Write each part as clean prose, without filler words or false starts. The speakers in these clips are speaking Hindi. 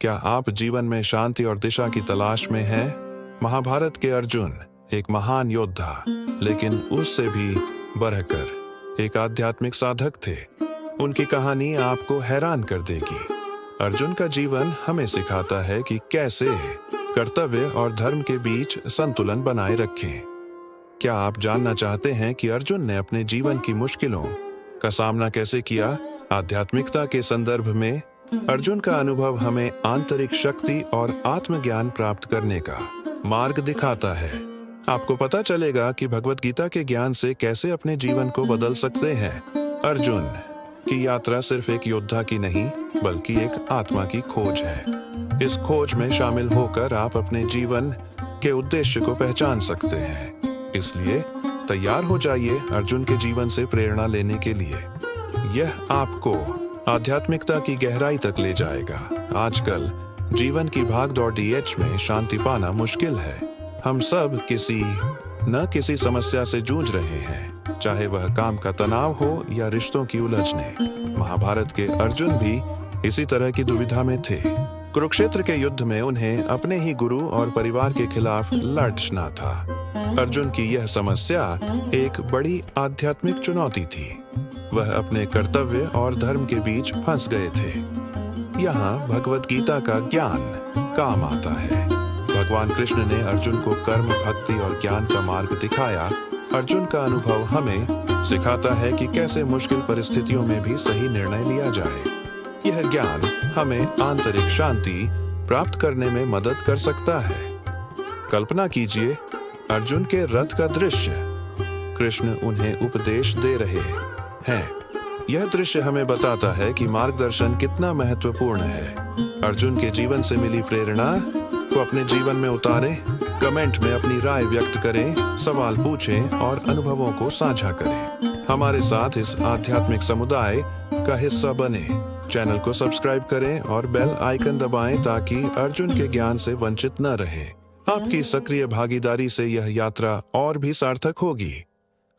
क्या आप जीवन में शांति और दिशा की तलाश में हैं? महाभारत के अर्जुन एक महान योद्धा, लेकिन उससे भी बढ़कर एक आध्यात्मिक साधक थे। उनकी कहानी आपको हैरान कर देगी। अर्जुन का जीवन हमें सिखाता है कि कैसे कर्तव्य और धर्म के बीच संतुलन बनाए रखें। क्या आप जानना चाहते हैं कि अर्जुन ने अपने जीवन की मुश्किलों का सामना कैसे किया? आध्यात्मिकता के संदर्भ में अर्जुन का अनुभव हमें आंतरिक शक्ति और आत्मज्ञान प्राप्त करने का मार्ग दिखाता है। आपको पता चलेगा कि भगवत गीता के ज्ञान से कैसे अपने जीवन को बदल सकते हैं। अर्जुन की यात्रा सिर्फ एक योद्धा की नहीं, बल्कि एक आत्मा की खोज है। इस खोज में शामिल होकर आप अपने जीवन के उद्देश्य को पहचान सकते हैं। इसलिए तैयार हो जाइए अर्जुन के जीवन से प्रेरणा लेने के लिए। यह आपको आध्यात्मिकता की गहराई तक ले जाएगा। आजकल जीवन की भागदौड़ डीएच में शांति पाना मुश्किल है। हम सब किसी न किसी समस्या से जूझ रहे हैं, चाहे वह काम का तनाव हो या रिश्तों की उलझने। महाभारत के अर्जुन भी इसी तरह की दुविधा में थे। कुरुक्षेत्र के युद्ध में उन्हें अपने ही गुरु और परिवार के खिलाफ लड़ना था। अर्जुन की यह समस्या एक बड़ी आध्यात्मिक चुनौती थी। वह अपने कर्तव्य और धर्म के बीच फंस गए थे। यहाँ भगवत गीता का ज्ञान काम आता है। भगवान कृष्ण ने अर्जुन को कर्म, भक्ति और ज्ञान का मार्ग दिखाया। अर्जुन का अनुभव हमें सिखाता है कि कैसे मुश्किल परिस्थितियों में भी सही निर्णय लिया जाए। यह ज्ञान हमें आंतरिक शांति प्राप्त करने में मदद कर सकता है। कल्पना कीजिए अर्जुन के रथ का दृश्य। कृष्ण उन्हें उपदेश दे रहे हैं। यह दृश्य हमें बताता है कि मार्गदर्शन कितना महत्वपूर्ण है। अर्जुन के जीवन से मिली प्रेरणा को अपने जीवन में उतारें। कमेंट में अपनी राय व्यक्त करें, सवाल पूछें और अनुभवों को साझा करें। हमारे साथ इस आध्यात्मिक समुदाय का हिस्सा बने। चैनल को सब्सक्राइब करें और बेल आइकन दबाएं ताकि अर्जुन के ज्ञान से वंचित न रहे। आपकी सक्रिय भागीदारी से यह यात्रा और भी सार्थक होगी।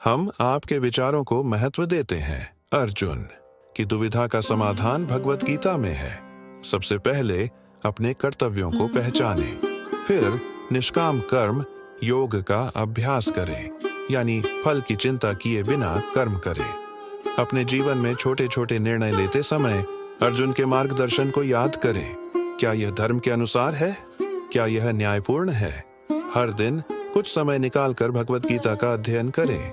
हम आपके विचारों को महत्व देते हैं। अर्जुन की दुविधा का समाधान भगवत गीता में है। सबसे पहले अपने कर्तव्यों को पहचानें, फिर निष्काम कर्म योग का अभ्यास करें, यानी फल की चिंता किए बिना कर्म करें। अपने जीवन में छोटे छोटे निर्णय लेते समय अर्जुन के मार्गदर्शन को याद करें। क्या यह धर्म के अनुसार है? क्या यह न्यायपूर्ण है? हर दिन कुछ समय निकालकर भगवत गीता का अध्ययन करें।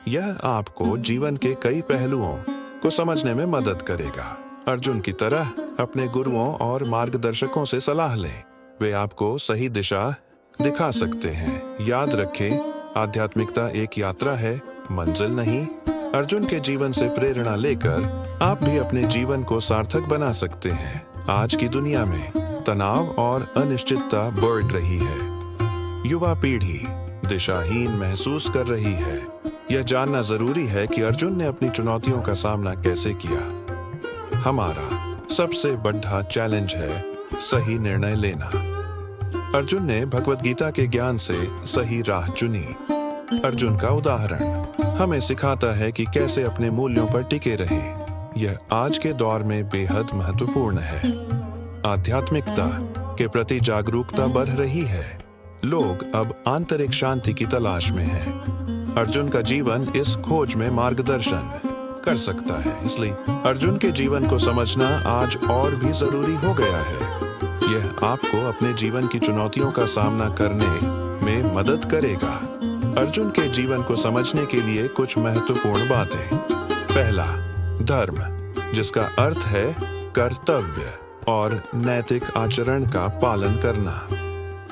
यह आपको जीवन के कई पहलुओं को समझने में मदद करेगा। अर्जुन की तरह अपने गुरुओं और मार्गदर्शकों से सलाह लें। वे आपको सही दिशा दिखा सकते हैं। याद रखें, आध्यात्मिकता एक यात्रा है, मंजिल नहीं। अर्जुन के जीवन से प्रेरणा लेकर आप भी अपने जीवन को सार्थक बना सकते हैं। आज की दुनिया में तनाव और अनिश्चितता बढ़ रही है। युवा पीढ़ी दिशाहीन महसूस कर रही है। यह जानना जरूरी है कि अर्जुन ने अपनी चुनौतियों का सामना कैसे किया। हमारा सबसे बड़ा चैलेंज है सही निर्णय लेना। अर्जुन ने भगवत गीता के ज्ञान से सही राह चुनी। अर्जुन का उदाहरण हमें सिखाता है कि कैसे अपने मूल्यों पर टिके रहें। यह आज के दौर में बेहद महत्वपूर्ण है। आध्यात्मिकता के प्रति जागरूकता बढ़ रही है। लोग अब आंतरिक शांति की तलाश में हैं। अर्जुन का जीवन इस खोज में मार्गदर्शन कर सकता है। इसलिए अर्जुन के जीवन को समझना आज और भी जरूरी हो गया है। यह आपको अपने जीवन की चुनौतियों का सामना करने में मदद करेगा। अर्जुन के जीवन को समझने के लिए कुछ महत्वपूर्ण बातें। पहला, धर्म, जिसका अर्थ है कर्तव्य और नैतिक आचरण का पालन करना।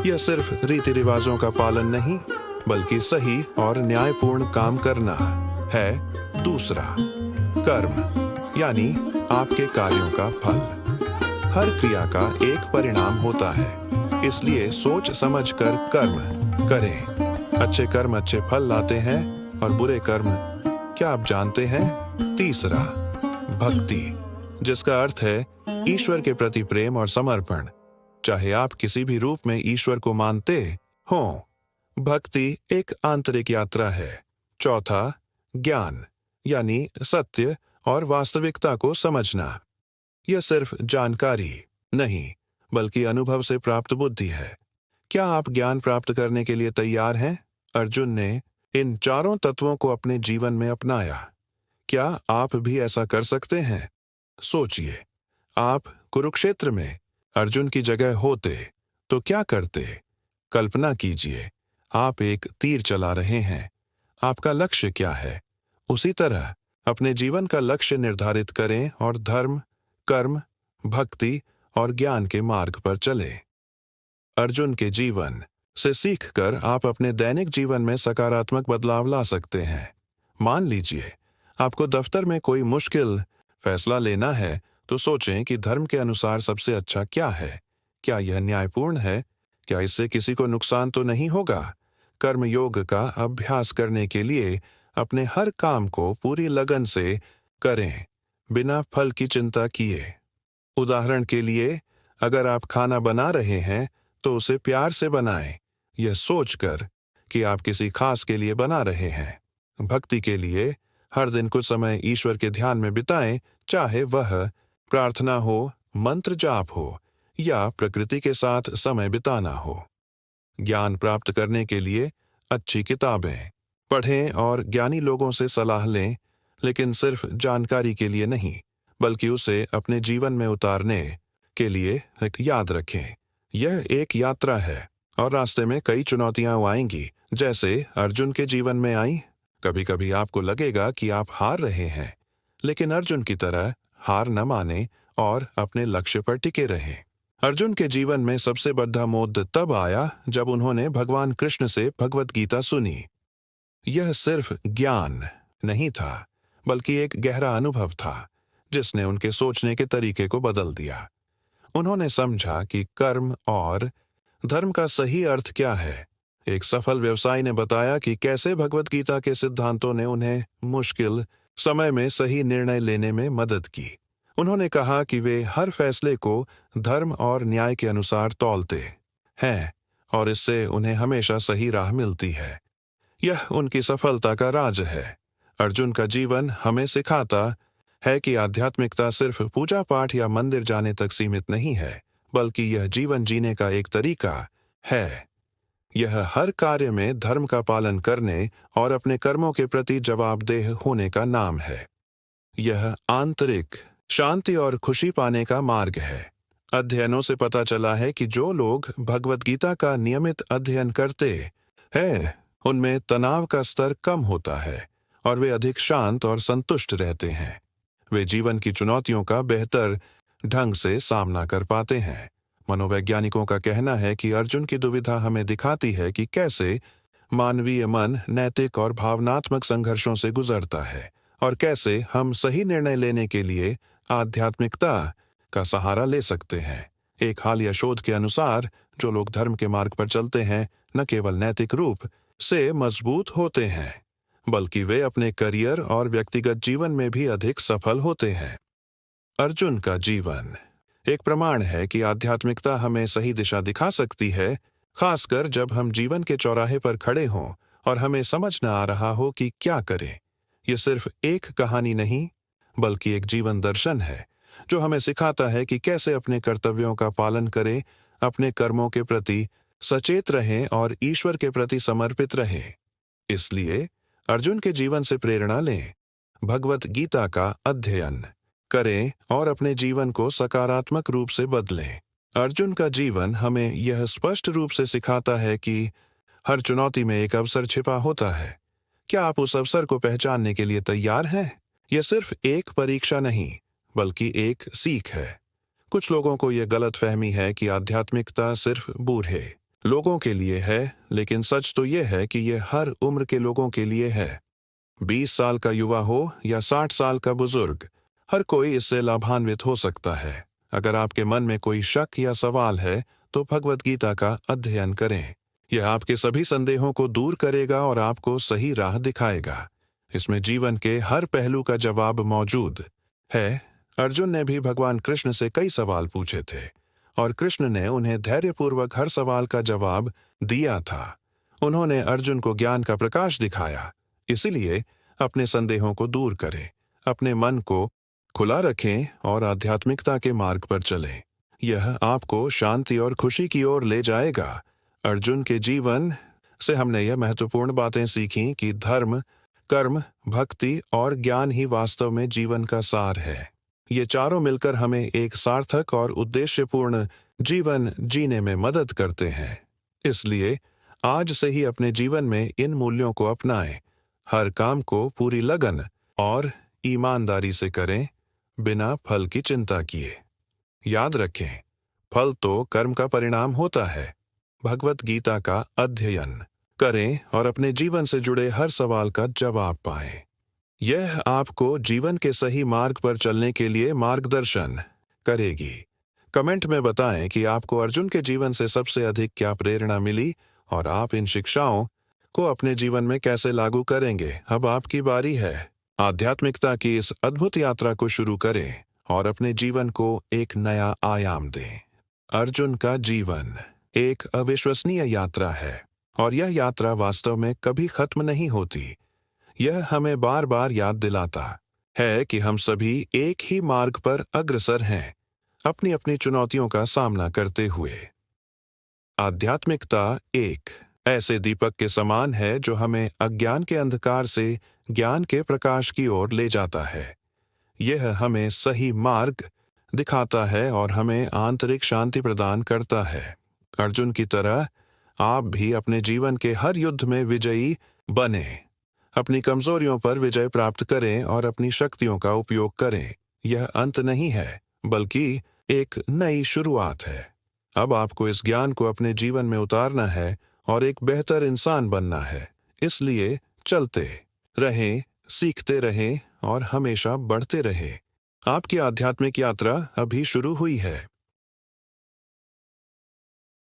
यह सिर्फ रीति रिवाजों का पालन नहीं, बल्कि सही और न्यायपूर्ण काम करना है। दूसरा, कर्म, यानी आपके कार्यों का फल। हर क्रिया का एक परिणाम होता है, इसलिए सोच समझकर कर्म करें। अच्छे कर्म अच्छे फल लाते हैं और बुरे कर्म, क्या आप जानते हैं? तीसरा, भक्ति, जिसका अर्थ है ईश्वर के प्रति प्रेम और समर्पण, चाहे आप किसी भी रूप में ईश्वर को मानते हों। भक्ति एक आंतरिक यात्रा है। चौथा, ज्ञान, यानी सत्य और वास्तविकता को समझना। यह सिर्फ जानकारी नहीं, बल्कि अनुभव से प्राप्त बुद्धि है। क्या आप ज्ञान प्राप्त करने के लिए तैयार हैं? अर्जुन ने इन चारों तत्वों को अपने जीवन में अपनाया। क्या आप भी ऐसा कर सकते हैं? सोचिए, आप कुरुक्षेत्र में अर्जुन की जगह होते तो क्या करते? कल्पना कीजिए, आप एक तीर चला रहे हैं। आपका लक्ष्य क्या है? उसी तरह अपने जीवन का लक्ष्य निर्धारित करें और धर्म, कर्म, भक्ति और ज्ञान के मार्ग पर चलें। अर्जुन के जीवन से सीखकर आप अपने दैनिक जीवन में सकारात्मक बदलाव ला सकते हैं। मान लीजिए, आपको दफ्तर में कोई मुश्किल फैसला लेना है, तो सोचें कि धर्म के अनुसार सबसे अच्छा क्या है। क्या यह न्यायपूर्ण है? क्या इससे किसी को नुकसान तो नहीं होगा? कर्म योग का अभ्यास करने के लिए अपने हर काम को पूरी लगन से करें, बिना फल की चिंता किए। उदाहरण के लिए, अगर आप खाना बना रहे हैं तो उसे प्यार से बनाएं, यह सोचकर कि आप किसी खास के लिए बना रहे हैं। भक्ति के लिए हर दिन कुछ समय ईश्वर के ध्यान में बिताएं, चाहे वह प्रार्थना हो, मंत्र जाप हो या प्रकृति के साथ समय बिताना हो। ज्ञान प्राप्त करने के लिए अच्छी किताबें पढ़ें और ज्ञानी लोगों से सलाह लें, लेकिन सिर्फ जानकारी के लिए नहीं, बल्कि उसे अपने जीवन में उतारने के लिए याद रखें। यह एक यात्रा है और रास्ते में कई चुनौतियां आएंगी, जैसे अर्जुन के जीवन में आई। कभी कभी आपको लगेगा कि आप हार रहे हैं, लेकिन अर्जुन की तरह हार न माने और अपने लक्ष्य पर टिके रहें। अर्जुन के जीवन में सबसे बड़ा मोड़ तब आया जब उन्होंने भगवान कृष्ण से भगवत गीता सुनी। यह सिर्फ ज्ञान नहीं था, बल्कि एक गहरा अनुभव था जिसने उनके सोचने के तरीके को बदल दिया। उन्होंने समझा कि कर्म और धर्म का सही अर्थ क्या है। एक सफल व्यवसायी ने बताया कि कैसे भगवत गीता के सिद्धांतों ने उन्हें मुश्किल समय में सही निर्णय लेने में मदद की। उन्होंने कहा कि वे हर फैसले को धर्म और न्याय के अनुसार तौलते हैं और इससे उन्हें हमेशा सही राह मिलती है। यह उनकी सफलता का राज है। अर्जुन का जीवन हमें सिखाता है कि आध्यात्मिकता सिर्फ पूजा पाठ या मंदिर जाने तक सीमित नहीं है, बल्कि यह जीवन जीने का एक तरीका है। यह हर कार्य में धर्म का पालन करने और अपने कर्मों के प्रति जवाबदेह होने का नाम है। यह आंतरिक शांति और खुशी पाने का मार्ग है। अध्ययनों से पता चला है कि जो लोग भगवत गीता का नियमित अध्ययन करते हैं, उनमें तनाव का स्तर कम होता है और वे अधिक शांत और संतुष्ट रहते हैं। वे जीवन की चुनौतियों का बेहतर ढंग से सामना कर पाते हैं। मनोवैज्ञानिकों का कहना है कि अर्जुन की दुविधा हमें दिखाती है कि कैसे मानवीय मन नैतिक और भावनात्मक संघर्षों से गुजरता है और कैसे हम सही निर्णय लेने के लिए आध्यात्मिकता का सहारा ले सकते हैं। एक हालिया शोध के अनुसार जो लोग धर्म के मार्ग पर चलते हैं, न केवल नैतिक रूप से मजबूत होते हैं, बल्कि वे अपने करियर और व्यक्तिगत जीवन में भी अधिक सफल होते हैं। अर्जुन का जीवन एक प्रमाण है कि आध्यात्मिकता हमें सही दिशा दिखा सकती है, खासकर जब हम जीवन के चौराहे पर खड़े हों और हमें समझ न आ रहा हो कि क्या करें। यह सिर्फ एक कहानी नहीं, बल्कि एक जीवन दर्शन है जो हमें सिखाता है कि कैसे अपने कर्तव्यों का पालन करें, अपने कर्मों के प्रति सचेत रहें और ईश्वर के प्रति समर्पित रहें। इसलिए अर्जुन के जीवन से प्रेरणा लें, भगवत गीता का अध्ययन करें और अपने जीवन को सकारात्मक रूप से बदलें। अर्जुन का जीवन हमें यह स्पष्ट रूप से सिखाता है कि हर चुनौती में एक अवसर छिपा होता है। क्या आप उस अवसर को पहचानने के लिए तैयार हैं? यह सिर्फ एक परीक्षा नहीं, बल्कि एक सीख है। कुछ लोगों को यह गलतफहमी है कि आध्यात्मिकता सिर्फ बूढ़े लोगों के लिए है, लेकिन सच तो यह है कि यह हर उम्र के लोगों के लिए है। 20 साल का युवा हो या 60 साल का बुजुर्ग, हर कोई इससे लाभान्वित हो सकता है। अगर आपके मन में कोई शक या सवाल है, तो भगवत गीता का अध्ययन करें। यह आपके सभी संदेहों को दूर करेगा और आपको सही राह दिखाएगा। इसमें जीवन के हर पहलू का जवाब मौजूद है। अर्जुन ने भी भगवान कृष्ण से कई सवाल पूछे थे और कृष्ण ने उन्हें धैर्यपूर्वक हर सवाल का जवाब दिया था। उन्होंने अर्जुन को ज्ञान का प्रकाश दिखाया। इसलिए अपने संदेहों को दूर करें, अपने मन को खुला रखें और आध्यात्मिकता के मार्ग पर चलें। यह आपको शांति और खुशी की ओर ले जाएगा। अर्जुन के जीवन से हमने यह महत्वपूर्ण बातें सीखी कि धर्म, कर्म, भक्ति और ज्ञान ही वास्तव में जीवन का सार है। ये चारों मिलकर हमें एक सार्थक और उद्देश्यपूर्ण जीवन जीने में मदद करते हैं। इसलिए आज से ही अपने जीवन में इन मूल्यों को अपनाएं। हर काम को पूरी लगन और ईमानदारी से करें, बिना फल की चिंता किए। याद रखें, फल तो कर्म का परिणाम होता है। भगवत गीता का अध्ययन करें और अपने जीवन से जुड़े हर सवाल का जवाब पाएं। यह आपको जीवन के सही मार्ग पर चलने के लिए मार्गदर्शन करेगी। कमेंट में बताएं कि आपको अर्जुन के जीवन से सबसे अधिक क्या प्रेरणा मिली और आप इन शिक्षाओं को अपने जीवन में कैसे लागू करेंगे। अब आपकी बारी है। आध्यात्मिकता की इस अद्भुत यात्रा को शुरू करें और अपने जीवन को एक नया आयाम दें। अर्जुन का जीवन एक अविश्वसनीय यात्रा है और यह यात्रा वास्तव में कभी खत्म नहीं होती। यह हमें बार बार याद दिलाता है कि हम सभी एक ही मार्ग पर अग्रसर हैं, अपनी अपनी चुनौतियों का सामना करते हुए। आध्यात्मिकता एक ऐसे दीपक के समान है जो हमें अज्ञान के अंधकार से ज्ञान के प्रकाश की ओर ले जाता है। यह हमें सही मार्ग दिखाता है और हमें आंतरिक शांति प्रदान करता है। अर्जुन की तरह आप भी अपने जीवन के हर युद्ध में विजयी बने। अपनी कमजोरियों पर विजय प्राप्त करें और अपनी शक्तियों का उपयोग करें। यह अंत नहीं है, बल्कि एक नई शुरुआत है। अब आपको इस ज्ञान को अपने जीवन में उतारना है और एक बेहतर इंसान बनना है। इसलिए चलते रहें, सीखते रहें और हमेशा बढ़ते रहें। आपकी आध्यात्मिक यात्रा अभी शुरू हुई है।